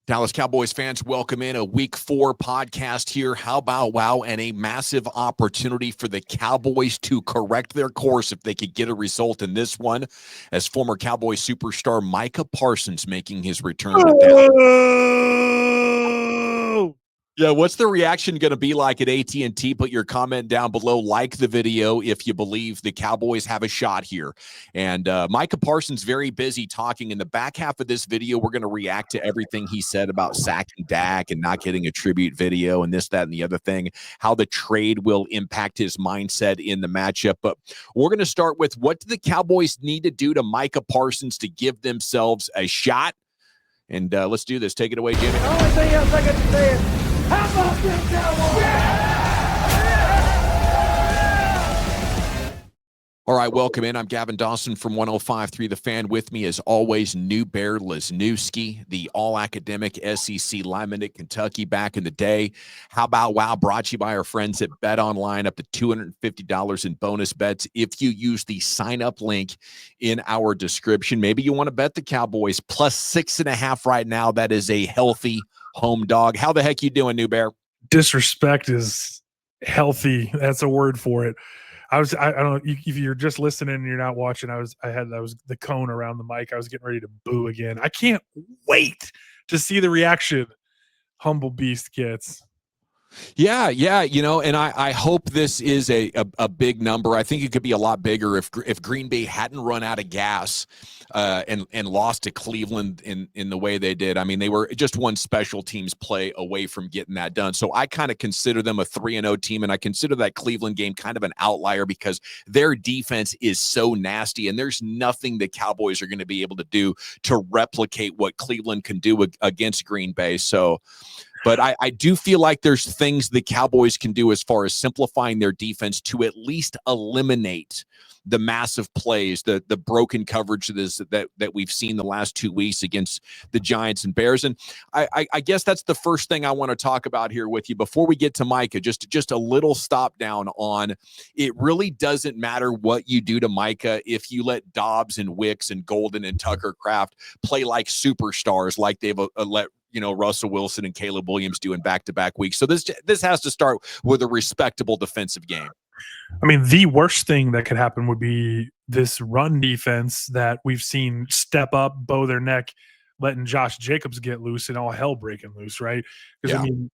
Dallas Cowboys fans, welcome in a Week 4 podcast here. How about wow, and a massive opportunity for the Cowboys to correct their course if they could get a result in this one, as former Cowboys superstar Micah Parsons making his return to Dallas. Yeah, what's the reaction going to be like at AT&T? Put your comment down below. Like the video if you believe the Cowboys have a shot here. And Micah Parsons very busy talking. In the back half of this video, we're going to react to everything he said about sacking Dak and not getting a tribute video and this, that, and the other thing, how the trade will impact his mindset in the matchup. But we're going to start with, what do the Cowboys need to do to Micah Parsons to give themselves a shot? And let's do this. Take it away, Jimmy. The only thing else I got to say is, how about them Cowboys? All right, welcome in. I'm Gavin Dawson from 105.3 The Fan. With me, as always, New Bear Lesniewski, the all-academic SEC lineman at Kentucky back in the day. How about wow, brought to you by our friends at Bet Online, up to $250 in bonus bets if you use the sign-up link in our description. Maybe you want to bet the Cowboys plus 6.5 right now. That is a healthy home dog. How the heck you doing, New Bear? Disrespect is healthy. That's a word for it. I don't know if you're just listening and you're not watching. I was the cone around the mic. I was getting ready to boo again. I can't wait to see the reaction Humble Beast gets. Yeah, you know, and I hope this is a big number. I think it could be a lot bigger if Green Bay hadn't run out of gas and lost to Cleveland in the way they did. I mean, they were just one special teams play away from getting that done. So I kind of consider them a 3-0 team, and I consider that Cleveland game kind of an outlier because their defense is so nasty, and there's nothing the Cowboys are going to be able to do to replicate what Cleveland can do against Green Bay. So, but I do feel like there's things the Cowboys can do as far as simplifying their defense to at least eliminate the massive plays, the broken coverage that we've seen the last 2 weeks against the Giants and Bears. And I guess that's the first thing I want to talk about here with you. Before we get to Micah, just a little stop down on, it really doesn't matter what you do to Micah if you let Dobbs and Wicks and Golden and Tucker Kraft play like superstars like they've let Russell Wilson and Caleb Williams do in back-to-back weeks. So this has to start with a respectable defensive game. I mean, the worst thing that could happen would be this run defense that we've seen step up, bow their neck, letting Josh Jacobs get loose and all hell breaking loose, right? Because, I mean,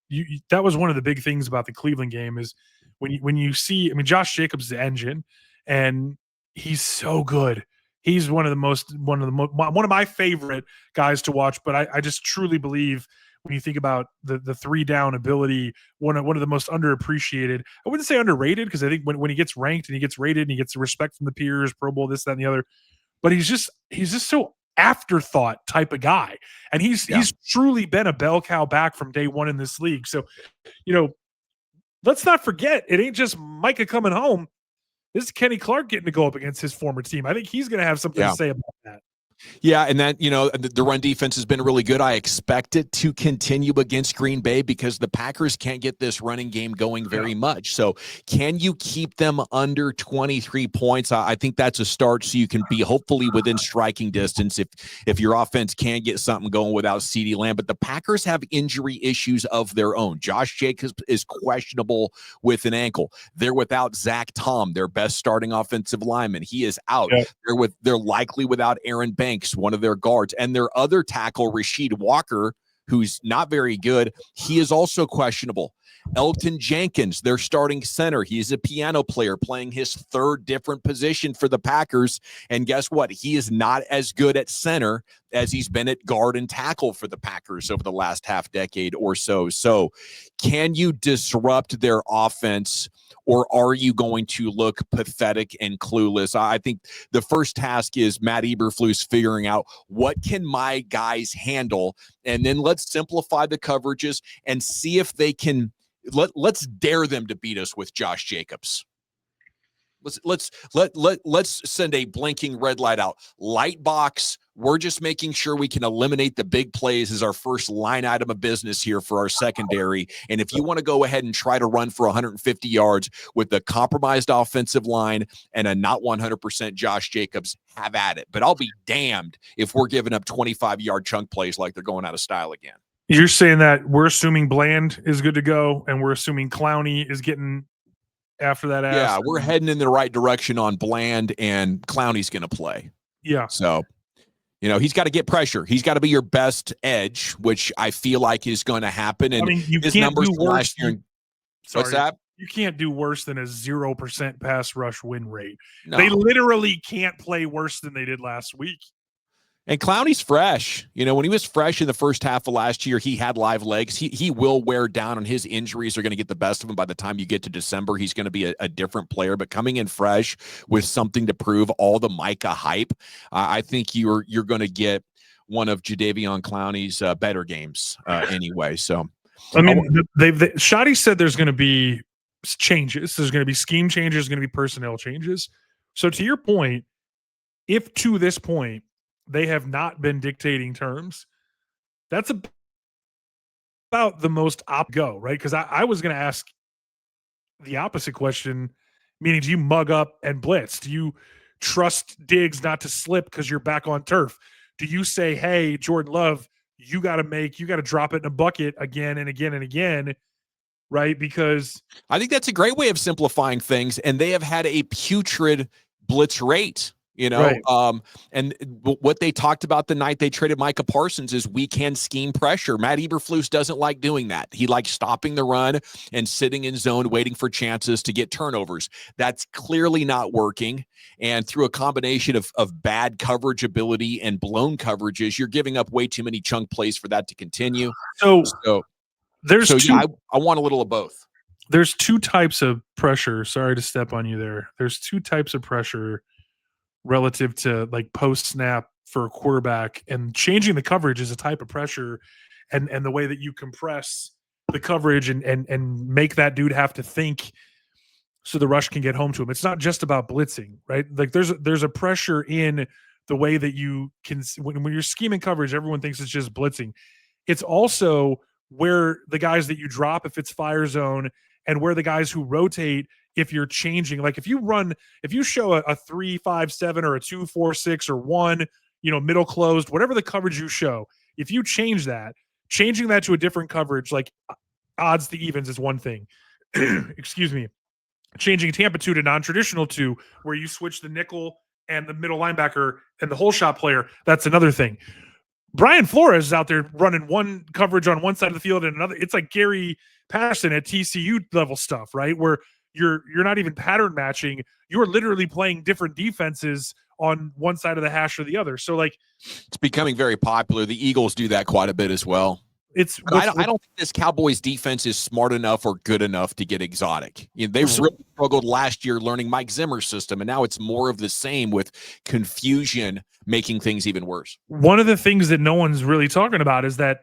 that was one of the big things about the Cleveland game is when you see, I mean, Josh Jacobs is the engine, and he's so good. He's one of my favorite guys to watch, but I just truly believe when you think about the 3-down ability, one of the most underappreciated. I wouldn't say underrated, because I think when he gets ranked and he gets rated and he gets the respect from the peers, Pro Bowl, this, that, and the other, but he's just so afterthought type of guy, and he's truly been a bell cow back from day one in this league. So, let's not forget, it ain't just Micah coming home. This is Kenny Clark getting to go up against his former team. I think he's going to have something to say about that. Yeah, and that, the run defense has been really good. I expect it to continue against Green Bay because the Packers can't get this running game going very much. So can you keep them under 23 points? I think that's a start, so you can be hopefully within striking distance if your offense can get something going without CeeDee Lamb. But the Packers have injury issues of their own. Josh Jacobs is questionable with an ankle. They're without Zach Tom, their best starting offensive lineman. He is out. Yeah. They're likely without Aaron Banks, one of their guards, and their other tackle, Rasheed Walker, who's not very good. He is also questionable. Elton Jenkins, their starting center, he's a piano player playing his third different position for the Packers. And guess what? He is not as good at center as he's been at guard and tackle for the Packers over the last half decade or so. So can you disrupt their offense, or are you going to look pathetic and clueless? I think the first task is Matt Eberflus figuring out, what can my guys handle? And then let's simplify the coverages and see if they can. Let's dare them to beat us with Josh Jacobs. Let's send a blinking red light out. Light box. We're just making sure we can eliminate the big plays as our first line item of business here for our secondary. And if you want to go ahead and try to run for 150 yards with a compromised offensive line and a not 100% Josh Jacobs, have at it. But I'll be damned if we're giving up 25-yard chunk plays like they're going out of style again. You're saying that we're assuming Bland is good to go, and we're assuming Clowney is getting after that ass. Yeah, we're heading in the right direction on Bland, and Clowney's going to play. Yeah. So, he's got to get pressure. He's got to be your best edge, which I feel like is going to happen. And you his can't numbers do from worse. last year. What's that? You can't do worse than a 0% pass rush win rate. No. They literally can't play worse than they did last week. And Clowney's fresh. When he was fresh in the first half of last year, he had live legs. He will wear down, and his injuries are going to get the best of him. By the time you get to December, he's going to be a different player. But coming in fresh with something to prove, all the Micah hype, I think you're going to get one of Jadeveon Clowney's better games anyway. So, Shoddy said there's going to be changes. There's going to be scheme changes. There's going to be personnel changes. So to your point, if to this point they have not been dictating terms, that's about the most go, right? Because I was going to ask the opposite question, meaning do you mug up and blitz? Do you trust Diggs not to slip because you're back on turf? Do you say, hey, Jordan Love, you got to drop it in a bucket again and again and again, right? Because I think that's a great way of simplifying things, and they have had a putrid blitz rate. Right. And what they talked about the night they traded Micah Parsons is we can scheme pressure. Matt Eberflus doesn't like doing that. He likes stopping the run and sitting in zone, waiting for chances to get turnovers. That's clearly not working. And through a combination of bad coverage ability and blown coverages, you're giving up way too many chunk plays for that to continue. So I want a little of both. There's two types of pressure. Sorry to step on you there. There's two types of pressure relative to like post snap for a quarterback, and changing the coverage is a type of pressure, and the way that you compress the coverage and make that dude have to think so the rush can get home to him. It's not just about blitzing, right? Like there's a pressure in the way that you can, when you're scheming coverage, everyone thinks it's just blitzing. It's also where the guys that you drop if it's fire zone, and where the guys who rotate if you're changing. Like if you show a 3-5-7 or a 2-4-6 or 1, middle closed, whatever the coverage you show, if you changing that to a different coverage, like odds to evens is one thing. Excuse me. Changing Tampa 2 to non-traditional 2, where you switch the nickel and the middle linebacker and the hole shot player, that's another thing. Brian Flores is out there running one coverage on one side of the field and another. It's like Gary Patterson at TCU level stuff, right? Where you're not even pattern matching. You're literally playing different defenses on one side of the hash or the other. So like, it's becoming very popular. The Eagles do that quite a bit as well. I don't think this Cowboys defense is smart enough or good enough to get exotic. They really struggled last year learning Mike Zimmer's system, and now it's more of the same with confusion making things even worse. One of the things that no one's really talking about is that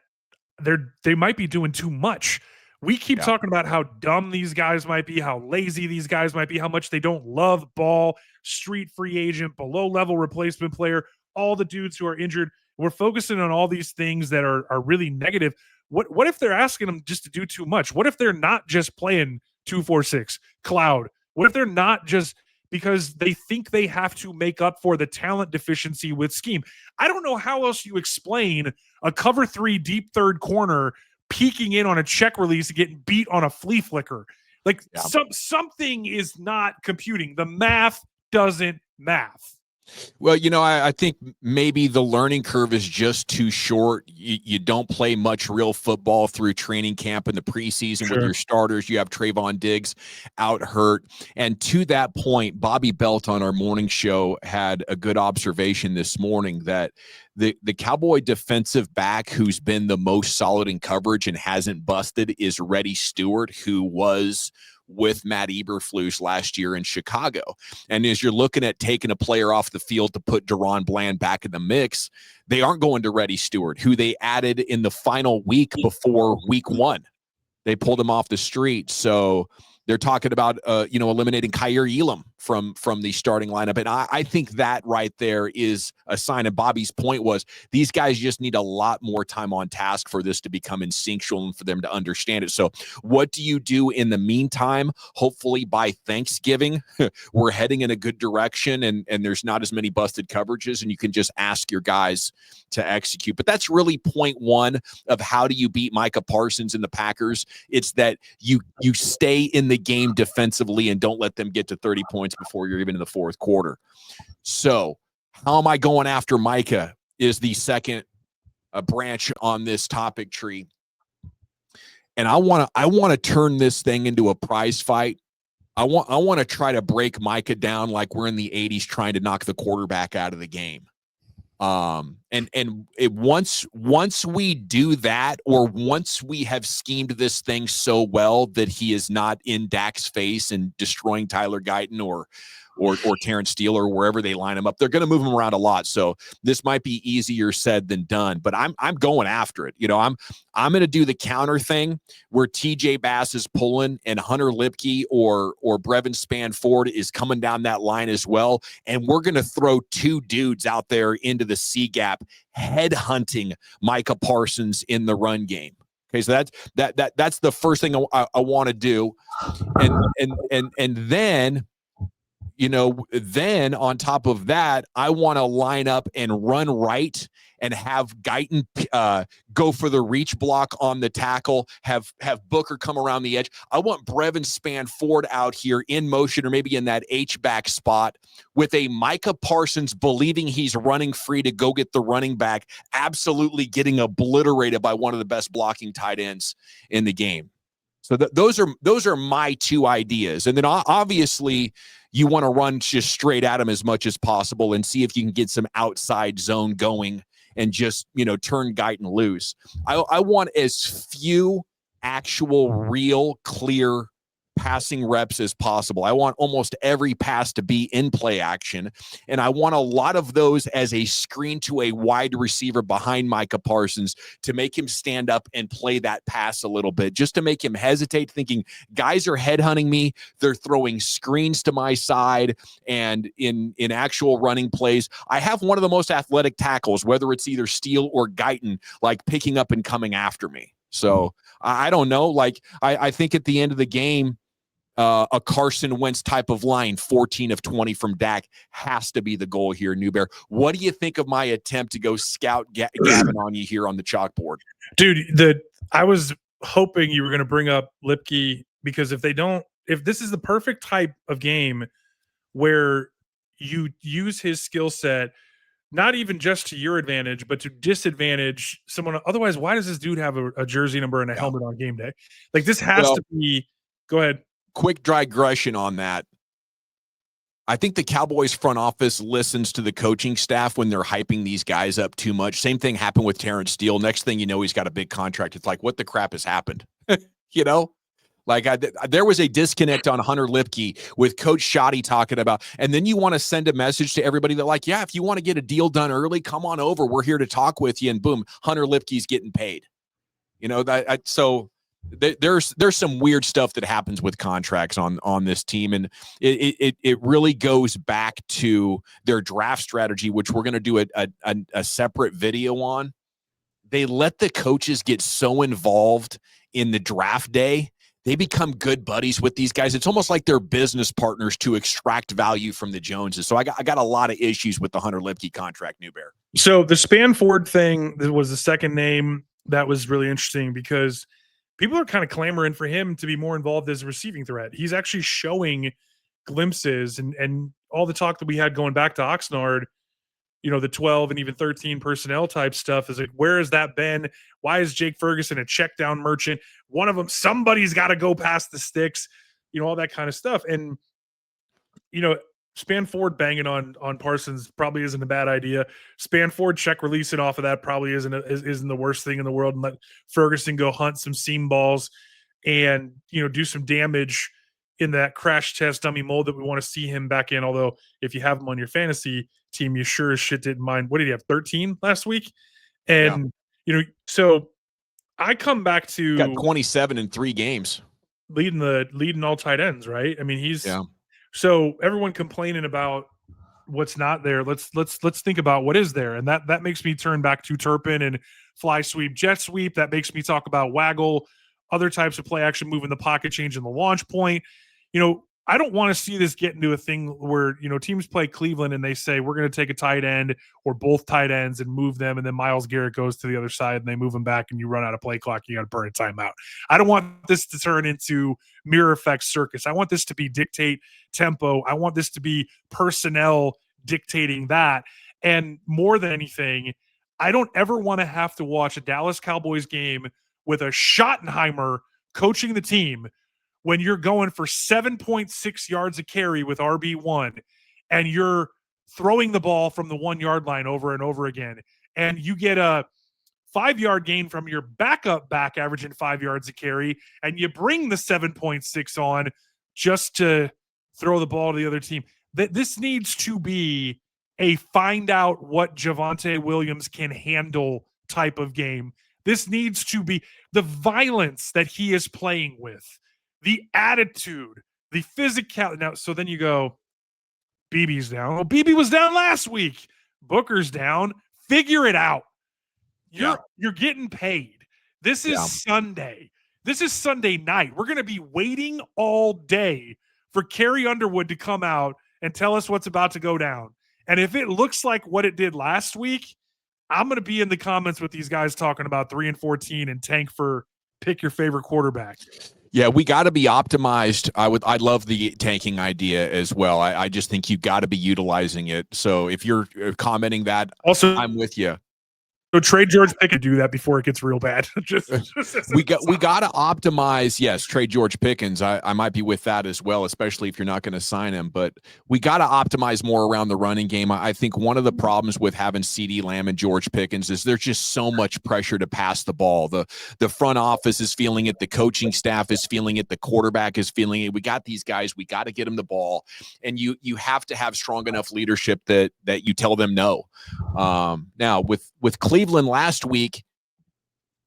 they might be doing too much. We keep talking about how dumb these guys might be, how lazy these guys might be, how much they don't love ball, street free agent, below level replacement player, all the dudes who are injured. We're focusing on all these things that are really negative. What if they're asking them just to do too much? What if they're not just playing 2-4-6 cloud? What if they're not just because they think they have to make up for the talent deficiency with scheme? I don't know how else you explain a cover 3 deep third corner peeking in on a check release and getting beat on a flea flicker. Like something is not computing. The math doesn't math. Well, I think maybe the learning curve is just too short. You don't play much real football through training camp in the preseason with your starters. You have Trayvon Diggs out hurt. And to that point, Bobby Belt on our morning show had a good observation this morning that the Cowboy defensive back who's been the most solid in coverage and hasn't busted is Reddy Stewart, who was with Matt Eberflus last year in Chicago. And as you're looking at taking a player off the field to put Deron Bland back in the mix, they aren't going to Reddy Stewart, who they added in the final week before week 1. They pulled him off the street. So They're talking about, eliminating Kyer Elam from the starting lineup. And I think that right there is a sign. And Bobby's point was these guys just need a lot more time on task for this to become instinctual and for them to understand it. So what do you do in the meantime? Hopefully by Thanksgiving, we're heading in a good direction and there's not as many busted coverages and you can just ask your guys to execute. But that's really point one of how do you beat Micah Parsons and the Packers. It's that you stay in the game defensively and don't let them get to 30 points before you're even in the fourth quarter. So how am I going after Micah is the second branch on this topic tree. And I want to turn this thing into a prize fight. I want to try to break Micah down like we're in the 80s trying to knock the quarterback out of the game. Once we do that, or once we have schemed this thing so well that he is not in Dak's face and destroying Tyler Guyton or Terrence Steele or wherever they line him up, they're going to move him around a lot. So this might be easier said than done, but I'm going after it. I'm going to do the counter thing where TJ Bass is pulling and Hunter Lipke or Brevin Spanford is coming down that line as well. And we're going to throw two dudes out there into the C gap, head hunting Micah Parsons in the run game. Okay. So that's the first thing I want to do. And then, then on top of that, I want to line up and run right and have Guyton go for the reach block on the tackle, have Booker come around the edge. I want Brevin Spanford out here in motion or maybe in that H-back spot with a Micah Parsons believing he's running free to go get the running back, absolutely getting obliterated by one of the best blocking tight ends in the game. So those are my two ideas. And then obviously you want to run just straight at him as much as possible and see if you can get some outside zone going and just, turn Guyton loose. I want as few actual, real, clear passing reps as possible. I want almost every pass to be in play action, and I want a lot of those as a screen to a wide receiver behind Micah Parsons to make him stand up and play that pass a little bit, just to make him hesitate, thinking guys are headhunting me, they're throwing screens to my side, and in actual running plays, I have one of the most athletic tackles, whether it's either Steele or Guyton, like picking up and coming after me. So I don't know. Like I think at the end of the game, a Carson Wentz type of line, 14 of 20 from Dak, has to be the goal here, Newbear. What do you think of my attempt to go scout Gavin on you here on the chalkboard? Dude, I was hoping you were going to bring up Lipke, because if this is the perfect type of game where you use his skill set, not even just to your advantage, but to disadvantage someone. Otherwise, why does this dude have a jersey number and a helmet on game day? Like, this has to be. Go ahead. Quick digression on that. I think the Cowboys front office listens to the coaching staff when they're hyping these guys up too much. Same thing happened with Terrence Steele. Next thing you know, he's got a big contract. It's like, what the crap has happened? Like there was a disconnect on Hunter Lipke with Coach Shoddy talking about, and then you want to send a message to everybody that like, yeah, if you want to get a deal done early, come on over. We're here to talk with you. And boom, Hunter Lipke's getting paid. So there's some weird stuff that happens with contracts on this team, and it really goes back to their draft strategy, which we're going to do a separate video on. They let the coaches get so involved in the draft day. They become good buddies with these guys. It's almost like they're business partners to extract value from the Joneses. So I got a lot of issues with the Hunter Lipke contract, Newbear. So the Spanford thing was the second name that was really interesting, because people are kind of clamoring for him to be more involved as a receiving threat. He's actually showing glimpses, and all the talk that we had going back to Oxnard, the 12 and even 13 personnel type stuff is like, where has that been? Why is Jake Ferguson a check down merchant? One of them, somebody's got to go past the sticks, all that kind of stuff. And, Spanford banging on Parsons probably isn't a bad idea. Spanford check releasing off of that probably isn't the worst thing in the world, and let Ferguson go hunt some seam balls and, do some damage in that crash test dummy mold that we want to see him back in. Although if you have him on your fantasy team, you sure as shit didn't mind. What did he have? 13 last week? And, so I come back to got 27 in 3 games. leading all tight ends, right? I mean, Yeah. so everyone complaining about what's not there. Let's think about what is there, and that makes me turn back to Turpin and fly sweep, jet sweep. That makes me talk about waggle, other types of play action, moving the pocket, changing the launch point. I don't want to see this get into a thing where teams play Cleveland and they say we're going to take a tight end or both tight ends and move them, and then Myles Garrett goes to the other side and they move him back and you run out of play clock. You got to burn a timeout. I don't want this to turn into mirror effect circus. I want this to be dictate tempo. I want this to be personnel dictating that. And more than anything, I don't ever want to have to watch a Dallas Cowboys game with a Schottenheimer coaching the team when you're going for 7.6 yards a carry with RB1 and you're throwing the ball from the 1 yard line over and over again, and you get a 5-yard gain from your backup back averaging 5 yards a carry, and you bring the 7.6 on just to throw the ball to the other team. This needs to be a find out what Javonte Williams can handle type of game. This needs to be the violence that he is playing with, the attitude, the physical. Now, so then you go, BB's down. Well, BB was down last week. Booker's down. Figure it out. You're getting paid. This is Sunday. This is Sunday night. We're going to be waiting all day for Carrie Underwood to come out and tell us what's about to go down. And if it looks like what it did last week, I'm going to be in the comments with these guys talking about 3-14 and tank for pick your favorite quarterback. Yeah, we got to be optimized. I love the tanking idea as well. I just think you got to be utilizing it. So if you're commenting that, also, I'm with you. So trade George Pickens, do that before it gets real bad. we got to optimize. Yes, trade George Pickens. I might be with that as well, especially if you're not going to sign him. But we got to optimize more around the running game. I think one of the problems with having CeeDee Lamb and George Pickens is there's just so much pressure to pass the ball. The front office is feeling it. The coaching staff is feeling it. The quarterback is feeling it. We got these guys. We got to get them the ball, and you have to have strong enough leadership that you tell them no. Now with Cleveland last week,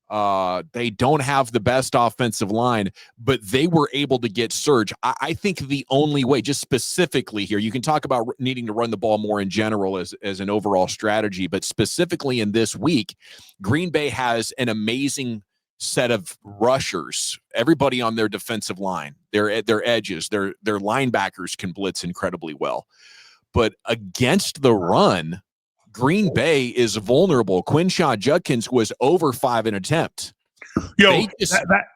they don't have the best offensive line, but they were able to get surge. I think the only way, just specifically here, you can talk about needing to run the ball more in general as an overall strategy, but specifically in this week, Green Bay has an amazing set of rushers. Everybody on their defensive line, their edges, their linebackers can blitz incredibly well. But against the run, Green Bay is vulnerable. Quinshawn Judkins was over 5 an attempt. Yo,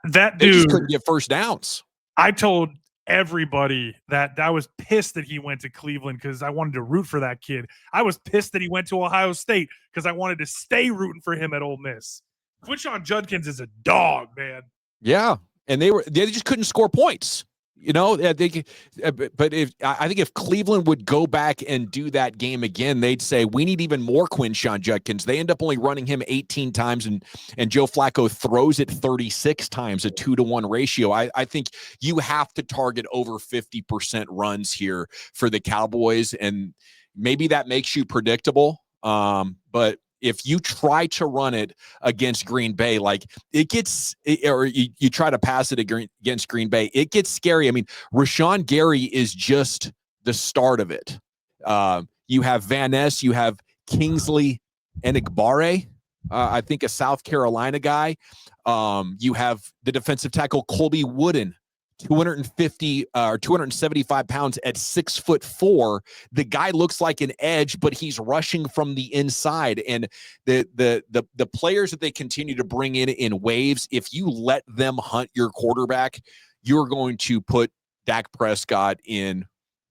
that dude just couldn't get first downs. I told everybody that I was pissed that he went to Cleveland because I wanted to root for that kid. I was pissed that he went to Ohio State because I wanted to stay rooting for him at Ole Miss. Quinshawn Judkins is a dog, man. Yeah, and they just couldn't score points. But I think if Cleveland would go back and do that game again, they'd say we need even more Quinshawn Judkins. They end up only running him 18 times, and Joe Flacco throws it 36 times, a 2-to-1 ratio. I think you have to target over 50% runs here for the Cowboys, and maybe that makes you predictable. But if you try to run it against Green Bay, like or you try to pass it against Green Bay, it gets scary. I mean, Rashawn Gary is just the start of it. You have Van Ness, you have Kingsley Enagbare, I think a South Carolina guy. You have the defensive tackle Colby Wooden, 250 or 275 pounds at 6'4". The guy looks like an edge, but he's rushing from the inside. And the players that they continue to bring in waves, if you let them hunt your quarterback, you're going to put Dak Prescott in,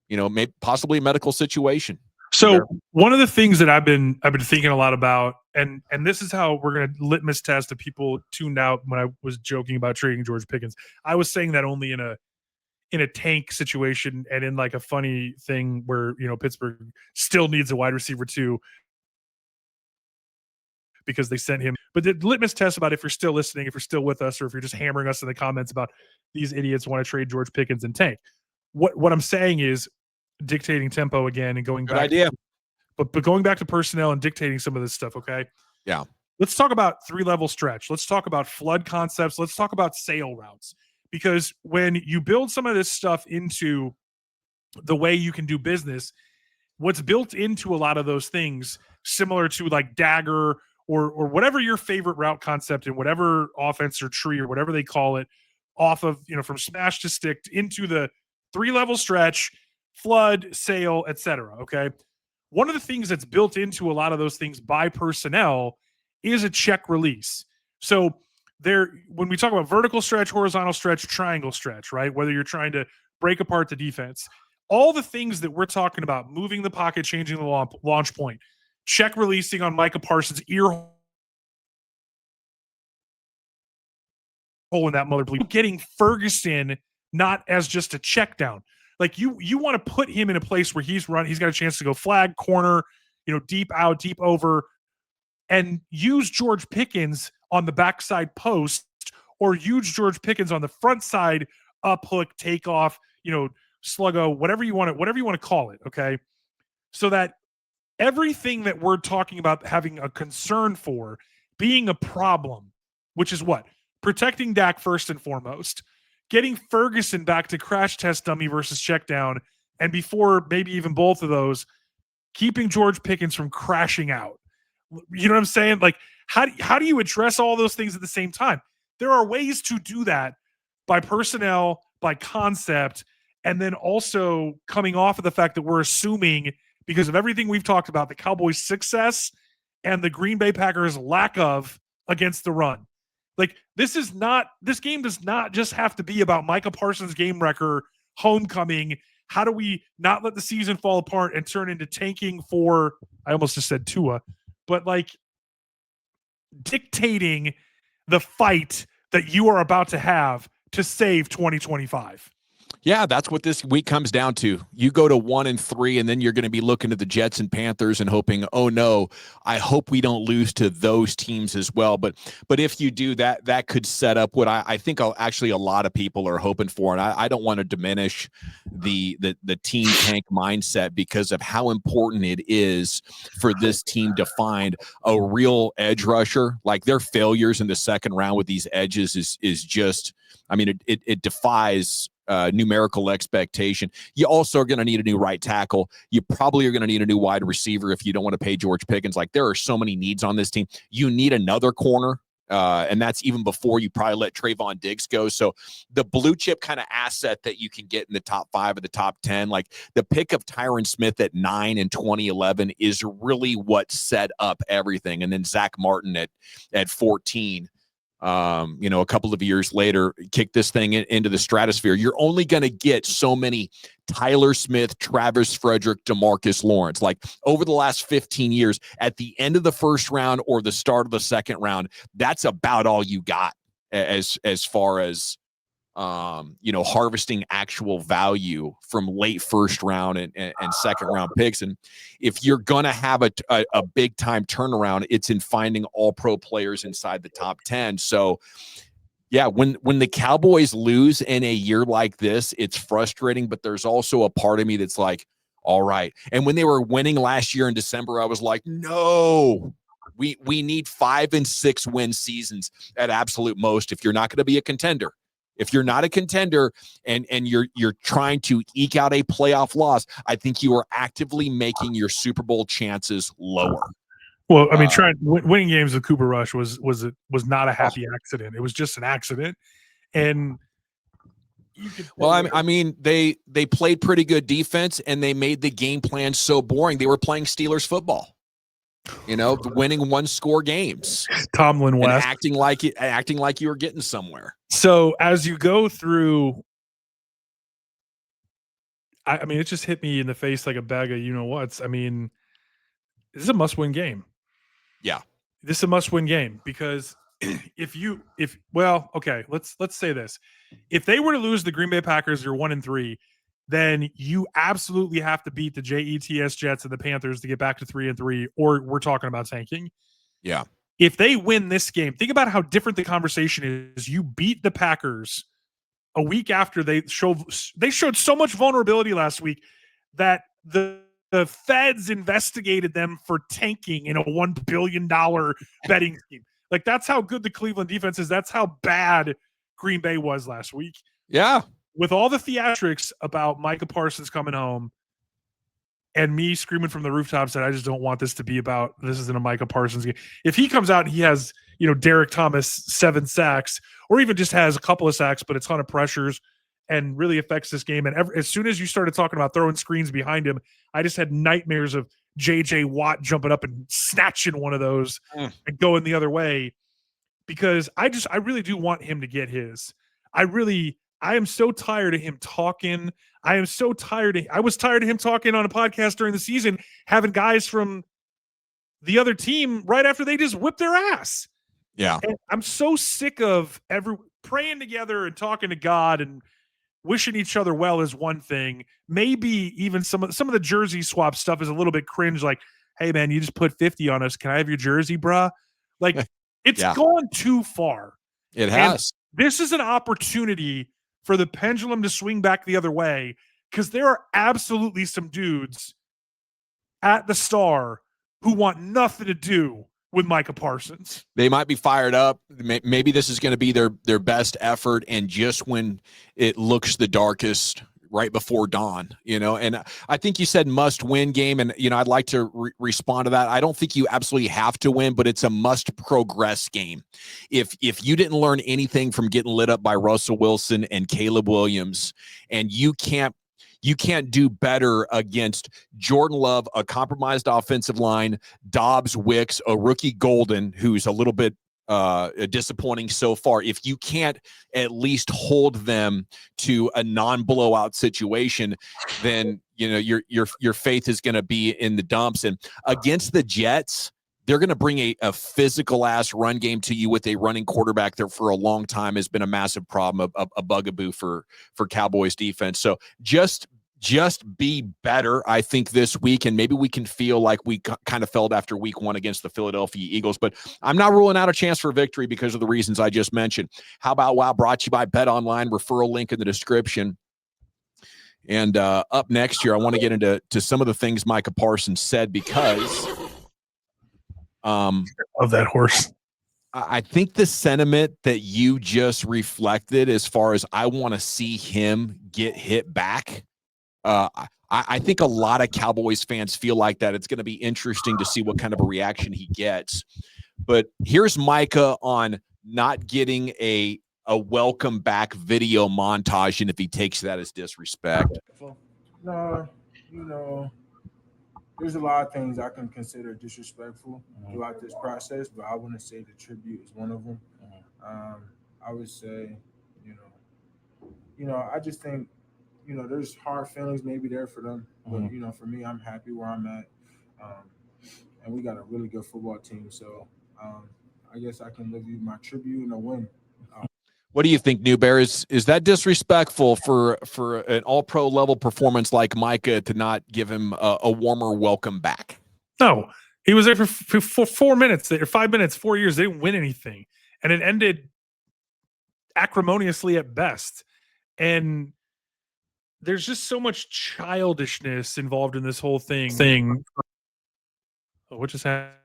maybe possibly a medical situation. So one of the things that I've been thinking a lot about, and this is how we're going to litmus test the people tuned out when I was joking about trading George Pickens. I was saying that only in a tank situation and in like a funny thing where Pittsburgh still needs a wide receiver too because they sent him. But the litmus test about if you're still listening, if you're still with us, or if you're just hammering us in the comments about these idiots want to trade George Pickens and tank. What I'm saying is dictating tempo again and going Good back. idea. But going back to personnel and dictating some of this stuff, okay? Yeah. Let's talk about 3-level stretch. Let's talk about flood concepts. Let's talk about sail routes. because when you build some of this stuff into the way you can do business, what's built into a lot of those things, similar to like dagger or whatever your favorite route concept in whatever offense or tree or whatever they call it, off of, from smash to stick into the 3-level stretch, flood, sail, etc. Okay. One of the things that's built into a lot of those things by personnel is a check release. So when we talk about vertical stretch, horizontal stretch, triangle stretch, right? Whether you're trying to break apart the defense, all the things that we're talking about, moving the pocket, changing the launch point, check releasing on Micah Parsons' ear hole in that mother bleed, getting Ferguson not as just a check down. Like you want to put him in a place where he's got a chance to go flag, corner, deep out, deep over, and use George Pickens on the backside post, or use George Pickens on the front side, up hook, takeoff, sluggo, whatever you want to call it. Okay. So that everything that we're talking about having a concern for being a problem, which is what? Protecting Dak first and foremost, getting Ferguson back to crash test dummy versus check down, and before maybe even both of those, keeping George Pickens from crashing out. You know what I'm saying? Like, how do you address all those things at the same time? There are ways to do that by personnel, by concept, and then also coming off of the fact that we're assuming, because of everything we've talked about, the Cowboys' success and the Green Bay Packers' lack of against the run. Like, this game does not just have to be about Micah Parsons' game wrecker, homecoming. How do we not let the season fall apart and turn into tanking for, I almost just said Tua, but like dictating the fight that you are about to have to save 2025. Yeah, that's what this week comes down to. You go to 1-3, and then you're going to be looking at the Jets and Panthers and hoping, oh no, I hope we don't lose to those teams as well. But if you do that could set up what I think actually a lot of people are hoping for. And I don't want to diminish the team tank mindset, because of how important it is for this team to find a real edge rusher. Like, their failures in the second round with these edges is just, I mean, it defies numerical expectation. You also are going to need a new right tackle. You probably are going to need a new wide receiver if you don't want to pay George Pickens. Like, there are so many needs on this team. You need another corner, and that's even before you probably let Trayvon Diggs go. So the blue chip kind of asset that you can get in the top 5 of the top 10, like the pick of Tyron Smith at 9 in 2011 is really what set up everything. And then Zach Martin at 14. A couple of years later, kick this thing into the stratosphere. You're only going to get so many Tyler Smith, Travis Frederick, DeMarcus Lawrence. Like, over the last 15 years, at the end of the first round or the start of the second round, that's about all you got as far as harvesting actual value from late first round and second round picks. And if you're going to have a big time turnaround, it's in finding all pro players inside the top 10. So yeah, when the Cowboys lose in a year like this, it's frustrating, but there's also a part of me that's like, all right. And when they were winning last year in December, I was like, no, we need 5 and 6 win seasons at absolute most if you're not going to be a contender. If you're not a contender and you're trying to eke out a playoff loss, I think you are actively making your Super Bowl chances lower. Well, I mean, winning games with Cooper Rush was not a happy accident. It was just an accident, and I mean, they played pretty good defense, and they made the game plan so boring. They were playing Steelers football. Winning 1-score games. Tomlin West, acting like you were getting somewhere. So as you go through, I mean, it just hit me in the face like a bag of you-know-whats. I mean, this is a must-win game. Yeah, this is a must-win game, because let's say this: if they were to lose the Green Bay Packers, you're 1-3. Then you absolutely have to beat the Jets Jets and the Panthers to get back to 3-3, or we're talking about tanking. Yeah. If they win this game, think about how different the conversation is. You beat the Packers a week after they showed so much vulnerability last week that the feds investigated them for tanking in a $1 billion betting scheme. Like, that's how good the Cleveland defense is. That's how bad Green Bay was last week. Yeah. With all the theatrics about Micah Parsons coming home and me screaming from the rooftops that I just don't want this to be about, this isn't a Micah Parsons game. If he comes out and he has, Derek Thomas 7 sacks, or even just has a couple of sacks, but a ton of pressures and really affects this game. And as soon as you started talking about throwing screens behind him, I just had nightmares of J.J. Watt jumping up and snatching one of those and going the other way, because I really do want him to get his. I am so tired of him talking. I was tired of him talking on a podcast during the season, having guys from the other team right after they just whip their ass. Yeah. And I'm so sick of praying together and talking to God and wishing each other well is one thing. Maybe even some of the jersey swap stuff is a little bit cringe. Like, hey man, you just put 50 on us. Can I have your jersey, bruh? Like, it's gone too far. It has. And this is an opportunity for the pendulum to swing back the other way, because there are absolutely some dudes at the Star who want nothing to do with Micah Parsons. They might be fired up. Maybe this is going to be their best effort, and just when it looks the darkest, right before dawn, and I think you said must-win game, and, I'd like to respond to that. I don't think you absolutely have to win, but it's a must-progress game. If you didn't learn anything from getting lit up by Russell Wilson and Caleb Williams, and you can't do better against Jordan Love, a compromised offensive line, Dobbs, Wicks, a rookie Golden, who's a little bit disappointing so far. If you can't at least hold them to a non-blowout situation, then your faith is going to be in the dumps. And against the Jets, they're going to bring a physical ass run game to you with a running quarterback that for a long time has been a massive problem, a bugaboo for Cowboys defense. So just be better, I think, this week, and maybe we can feel like we kind of felt after week 1 against the Philadelphia Eagles. But I'm not ruling out a chance for victory because of the reasons I just mentioned. How about Wow? Brought to you by Bet Online. Referral link in the description. And up next here, I want to get into some of the things Micah Parsons said, because of that horse. I think the sentiment that you just reflected, as far as I want to see him get hit back, I think a lot of Cowboys fans feel like that. It's going to be interesting to see what kind of a reaction he gets. But here's Micah on not getting a welcome back video montage, and if he takes that as disrespect. No, there's a lot of things I can consider disrespectful throughout this process, but I wouldn't say the tribute is one of them. I would say, I just think, there's hard feelings maybe there for them, but for me, I'm happy where I'm at, and we got a really good football team. So I guess I can give you my tribute and a win. What do you think, New Bear? Is that disrespectful for an all-pro level performance like Micah to not give him a warmer welcome back? No, he was there for 4 minutes, or 5 minutes, 4 years. They didn't win anything, and it ended acrimoniously at best. And there's just so much childishness involved in this whole thing. Oh, what just happened?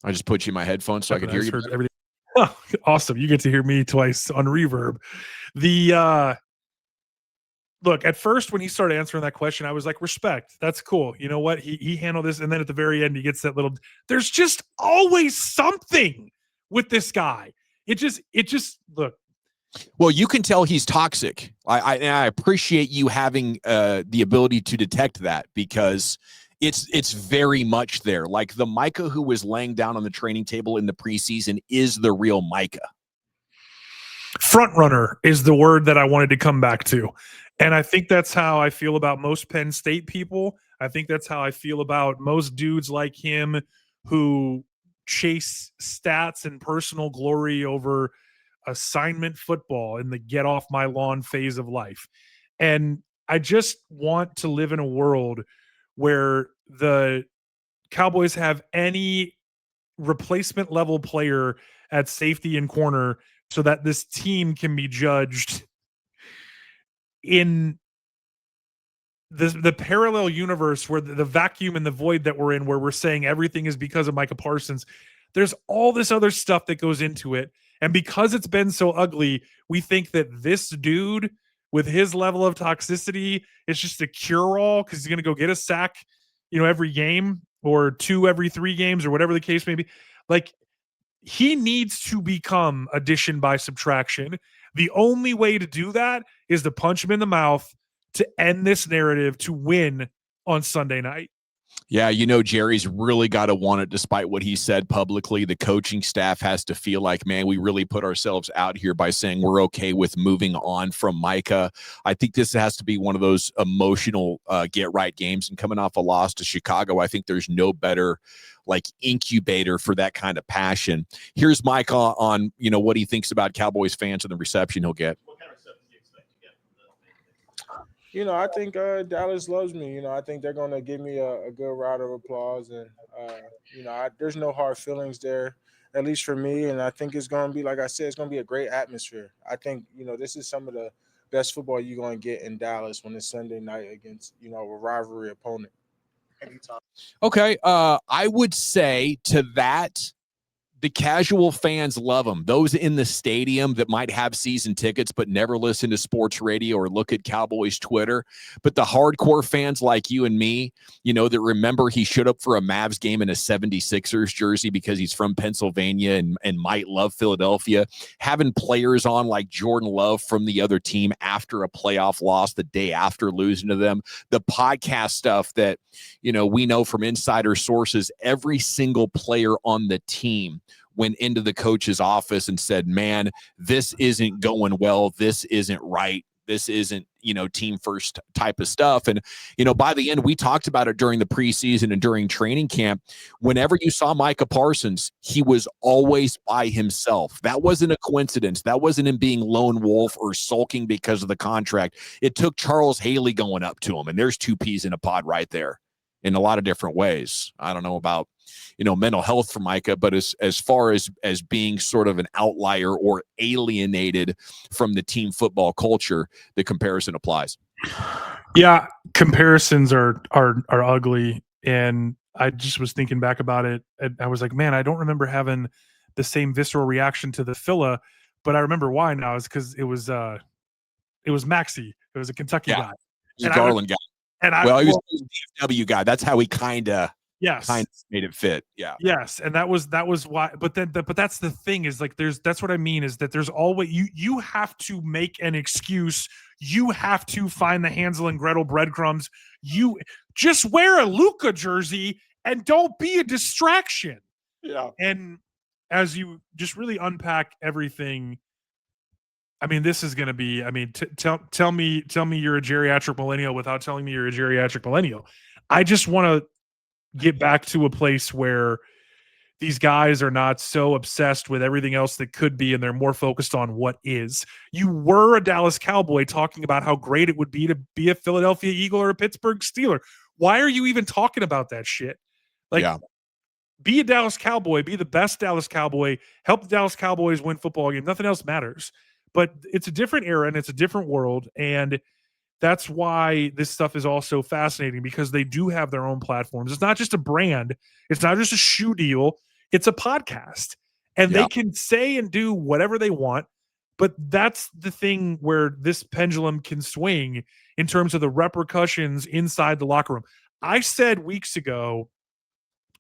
I just put you in my headphones so I could hear you. Everything. Oh, awesome. You get to hear me twice on reverb. Look, at first when he started answering that question, I was like, respect. That's cool. You know what? He handled this. And then at the very end, he gets that little, there's just always something with this guy. It just look. Well, you can tell he's toxic. I appreciate you having the ability to detect that, because it's very much there. Like, the Micah who was laying down on the training table in the preseason is the real Micah. Front runner is the word that I wanted to come back to. And I think that's how I feel about most Penn State people. I think that's how I feel about most dudes like him who chase stats and personal glory over assignment football in the get off my lawn phase of life. And I just want to live in a world where the Cowboys have any replacement level player at safety and corner, so that this team can be judged in the parallel universe, where the vacuum and the void that we're in, where we're saying everything is because of Micah Parsons. There's all this other stuff that goes into it. And because it's been so ugly, we think that this dude with his level of toxicity is just a cure-all because he's going to go get a sack, every game or 2 every 3 games or whatever the case may be. Like, he needs to become addition by subtraction. The only way to do that is to punch him in the mouth to end this narrative to win on Sunday night. Yeah, Jerry's really got to want it despite what he said publicly. The coaching staff has to feel like, man, we really put ourselves out here by saying we're okay with moving on from Micah. I think this has to be one of those emotional get-right games. And coming off a loss to Chicago, I think there's no better incubator for that kind of passion. Here's Micah on, what he thinks about Cowboys fans and the reception he'll get. I think Dallas loves me. I think they're going to give me a good round of applause. And, there's no hard feelings there, at least for me. And I think it's going to be, like I said, it's going to be a great atmosphere. I think, this is some of the best football you're going to get in Dallas when it's Sunday night against, a rivalry opponent. Okay. I would say to that, the casual fans love them. Those in the stadium that might have season tickets but never listen to sports radio or look at Cowboys Twitter. But the hardcore fans like you and me, that remember he showed up for a Mavs game in a 76ers jersey because he's from Pennsylvania and might love Philadelphia. Having players on like Jordan Love from the other team after a playoff loss the day after losing to them. The podcast stuff that, we know from insider sources, every single player on the team went into the coach's office and said, man, this isn't going well. This isn't right. This isn't, team first type of stuff. And, by the end, we talked about it during the preseason and during training camp. Whenever you saw Micah Parsons, he was always by himself. That wasn't a coincidence. That wasn't him being lone wolf or sulking because of the contract. It took Charles Haley going up to him. And there's 2 peas in a pod right there in a lot of different ways. I don't know about, mental health for Micah, but as far as being sort of an outlier or alienated from the team football culture, the comparison applies. Yeah, comparisons are ugly, and I just was thinking back about it, and I was like, man, I don't remember having the same visceral reaction to the Phila, but I remember why now. Is because it was Maxey. It was a Kentucky guy, He's a Garland guy. And he was a DFW guy. That's how he kind of made it fit. Yeah. Yes, and that was why. But that's the thing is that's what I mean is that there's always you have to make an excuse. You have to find the Hansel and Gretel breadcrumbs. You just wear a Luka jersey and don't be a distraction. Yeah. And as you just really unpack everything, I mean, this is going to be. I mean, tell me you're a geriatric millennial without telling me you're a geriatric millennial. I just want to get back to a place where these guys are not so obsessed with everything else that could be, and they're more focused on what is. You were a Dallas Cowboy talking about how great it would be to be a Philadelphia Eagle or a Pittsburgh Steeler. Why are you even talking about that shit? Be a Dallas Cowboy, be the best Dallas Cowboy, help the Dallas Cowboys win football games. Nothing else matters. But it's a different era and it's a different world, and that's why this stuff is also fascinating because they do have their own platforms. It's not just a brand. It's not just a shoe deal. It's a podcast. And they can say and do whatever they want. But that's the thing where this pendulum can swing in terms of the repercussions inside the locker room. I said weeks ago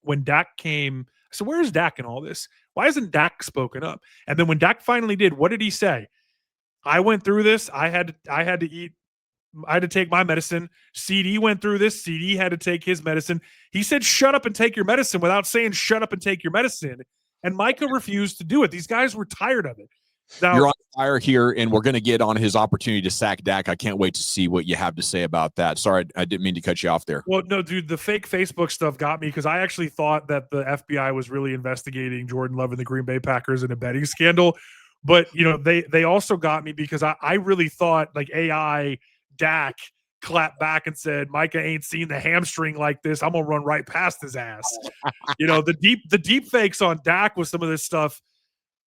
when Dak came, so where's Dak in all this? Why hasn't Dak spoken up? And then when Dak finally did, what did he say? I went through this. I had to take my medicine. CD went through this. CD had to take his medicine. He said, shut up and take your medicine without saying, shut up and take your medicine. And Micah refused to do it. These guys were tired of it. Now, you're on fire here, and we're going to get on his opportunity to sack Dak. I can't wait to see what you have to say about that. Sorry, I didn't mean to cut you off there. Well, no, dude, the fake Facebook stuff got me because I actually thought that the FBI was really investigating Jordan Love and the Green Bay Packers in a betting scandal. But, they also got me because I really thought AI Dak clapped back and said, Micah ain't seen the hamstring like this. I'm going to run right past his ass. The deep fakes on Dak with some of this stuff.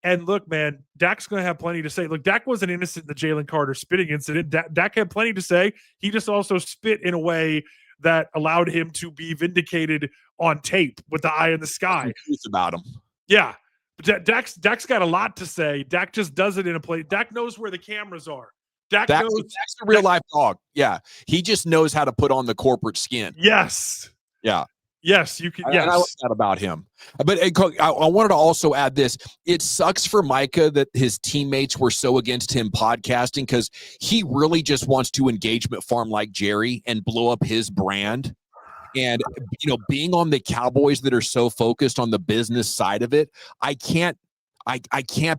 And look, man, Dak's going to have plenty to say. Look, Dak wasn't innocent in the Jalen Carter spitting incident. Dak had plenty to say. He just also spit in a way that allowed him to be vindicated on tape with the eye in the sky. Truth about him. Yeah. Dak's got a lot to say. Dak just does it in a play. Dak knows where the cameras are. Dak's a real life dog. Yeah. He just knows how to put on the corporate skin. Yes. Yeah. Yes, you can. Yes. And I like that about him. But I wanted to also add this. It sucks for Micah that his teammates were so against him podcasting, because he really just wants to engagement farm like Jerry and blow up his brand. And, being on the Cowboys that are so focused on the business side of it, I can't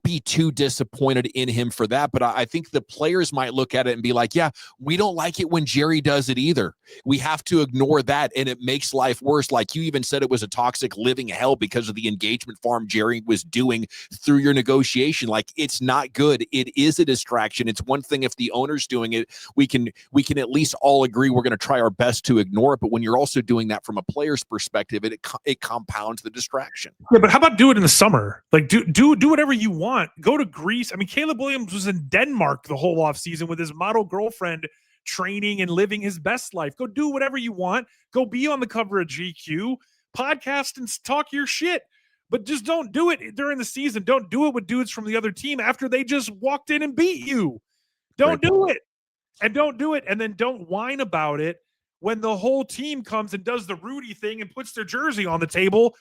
be too disappointed in him for that. But I think the players might look at it and be like, yeah, we don't like it when Jerry does it either. We have to ignore that, and it makes life worse. Like you even said, it was a toxic living hell because of the engagement farm Jerry was doing through your negotiation. Like, it's not good. It is a distraction. It's one thing if the owner's doing it, we can at least all agree we're going to try our best to ignore it. But when you're also doing that from a player's perspective, it compounds the distraction. Yeah, but how about do it in the summer? Like do whatever you want. Go to Greece. I mean, Caleb Williams was in Denmark the whole offseason with his model girlfriend, training and living his best life. Go do whatever you want. Go be on the cover of GQ, podcast and talk your shit. But just don't do it during the season. Don't do it with dudes from the other team after they just walked in and beat you. Don't do it. And don't do it. And then don't whine about it when the whole team comes and does the Rudy thing and puts their jersey on the table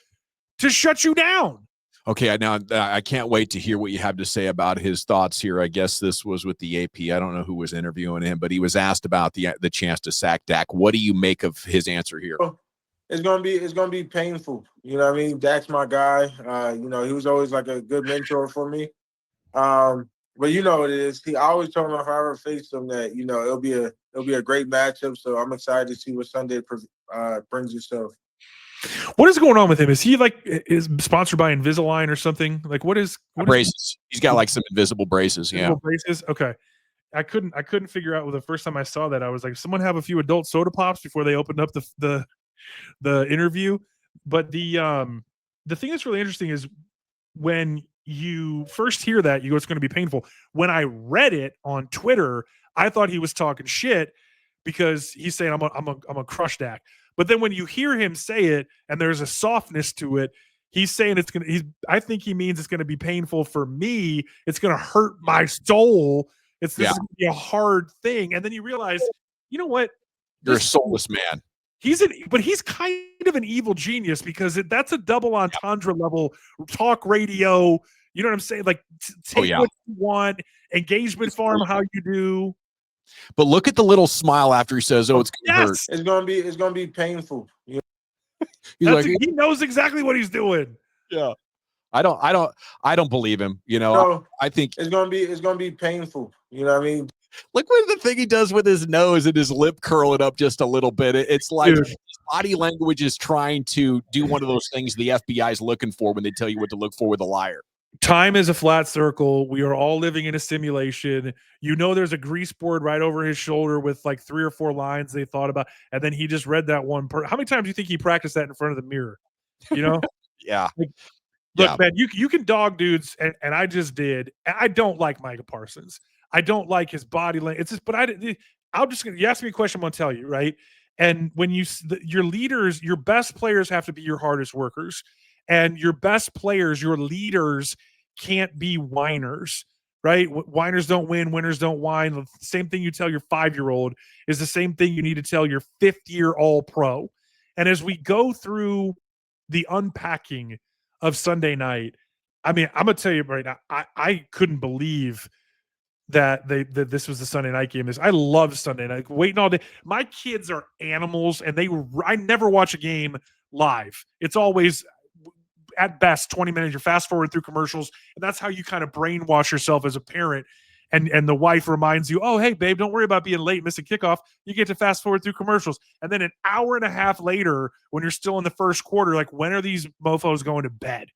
to shut you down. Okay, now I can't wait to hear what you have to say about his thoughts here. I guess this was with the AP. I don't know who was interviewing him, but he was asked about the chance to sack Dak. What do you make of his answer here? It's gonna be painful. You know what I mean? Dak's my guy. He was always like a good mentor for me. But you know what it is. I always told him if I ever faced him that it'll be a great matchup. So I'm excited to see what Sunday brings itself. What is going on with him? Is he is sponsored by Invisalign or something? Like what is braces? He's got like some invisible braces. Invisible braces. Okay. I couldn't figure out the first time I saw that. I was like, someone have a few adult soda pops before they opened up the interview. But the thing that's really interesting is when you first hear that, you go, it's going to be painful. When I read it on Twitter, I thought he was talking shit because he's saying I'm a crush Dak. But then when you hear him say it and there's a softness to it, he's saying I think he means it's going to be painful for me. It's going to hurt my soul. This is going to be a hard thing. And then you realize, you know what? You're a soulless man. But he's kind of an evil genius because that's a double entendre level talk radio. You know what I'm saying? Like take what you want, engagement farm how you do. But look at the little smile after he says, "Oh, it's going to hurt." It's gonna be painful. He's like, he knows exactly what he's doing. Yeah, I don't believe him. I think it's gonna be painful. You know what I mean? Look what the thing he does with his nose and his lip curling up just a little bit. It's like his body language is trying to do one of those things the FBI is looking for when they tell you what to look for with a liar. Time is a flat circle. We are all living in a simulation. There's a grease board right over his shoulder with like 3 or 4 lines they thought about. And then he just read that one. How many times do you think he practiced that in front of the mirror? Yeah. Look, man, you can dog dudes. And I just did. I don't like Micah Parsons. I don't like his body language. It's just, but you ask me a question, I'm going to tell you, right? And when your leaders, your best players have to be your hardest workers. And your best players, your leaders can't be whiners, right? Whiners don't win, winners don't whine. The same thing you tell your 5-year-old is the same thing you need to tell your 5th-year all-pro. And as we go through the unpacking of Sunday night, I mean, I'm going to tell you right now, I couldn't believe that this was the Sunday night game. I love Sunday night. Waiting all day. My kids are animals, and I never watch a game live. It's always at best 20 minutes. You're fast forward through commercials, and that's how you kind of brainwash yourself as a parent. And the wife reminds you, oh, hey, babe, don't worry about being late, missing kickoff. You get to fast forward through commercials. And then an hour and a half later, when you're still in the first quarter, like, when are these mofos going to bed?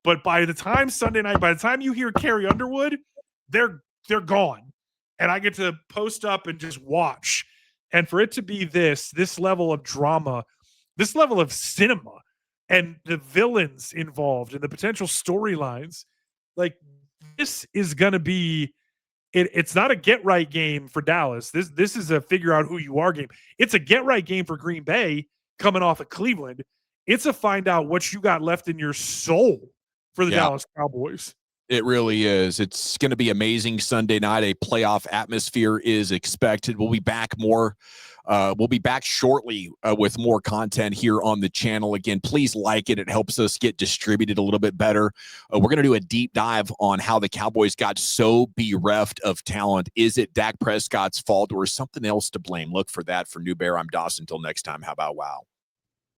But by the time Sunday night, by the time you hear Carrie Underwood, they're gone. And I get to post up and just watch. And for it to be this level of drama, this level of cinema, and the villains involved and the potential storylines, like, this is going to be it's not a get right game for Dallas. This is a figure out who you are game. It's a get right game for Green Bay coming off of Cleveland. It's a find out what you got left in your soul for the Yeah. Dallas Cowboys. It really is. It's going to be amazing Sunday night. A playoff atmosphere is expected. We'll be back shortly with more content here on the channel. Again, please like it. It helps us get distributed a little bit better. We're going to do a deep dive on how the Cowboys got so bereft of talent. Is it Dak Prescott's fault or something else to blame? Look for that. For New Bear, I'm Dawson. Until next time, how about wow?